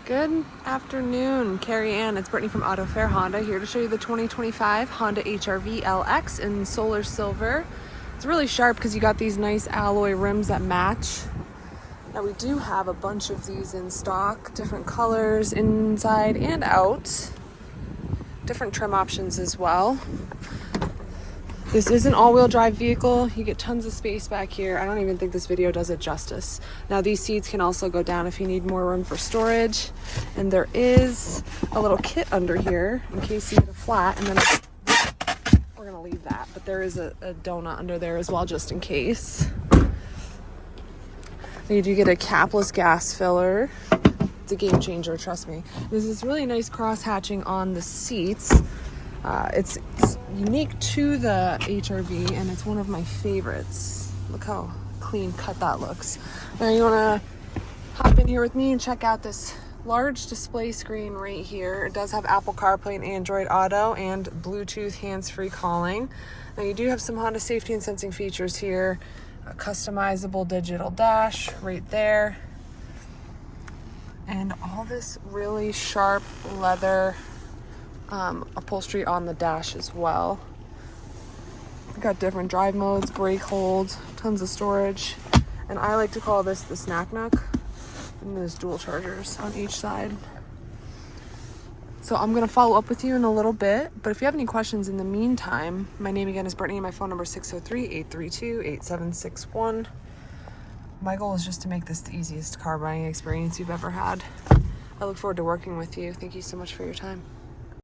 Good afternoon, Cariann. It's Brittany from Autofair Honda here to show you the 2025 Honda HRV LX in solar silver. It's really sharp because you got these nice alloy rims that match. Now we do have a bunch of these in stock, different colors inside and out, different trim options as well. This is an all-wheel drive vehicle. You get tons of space back here. I don't even think this video does it justice. Now these seats can also go down if you need more room for storage. And there is a little kit under here in case you get a flat, and then we're gonna leave that. But there is a donut under there as well, just in case. You do get a capless gas filler. It's a game changer, trust me. There's this really nice cross hatching on the seats. It's unique to the HRV, and it's one of my favorites. Look how clean cut that looks. Now you want to hop in here with me and check out this large display screen right here. It does have Apple CarPlay and Android Auto and Bluetooth hands-free calling. Now you do have some Honda safety and sensing features here. A customizable digital dash right there. And all this really sharp leather upholstery on the dash as well. Got different drive modes, brake hold, tons of storage, and I like to call this the snack nook. And there's dual chargers on each side. So I'm gonna follow up with you in a little bit, but if you have any questions in the meantime, my name again is Brittany, my phone number is 603-832-8761. My goal is just to make this the easiest car buying experience you've ever had. I look forward to working with you. Thank you so much for your time.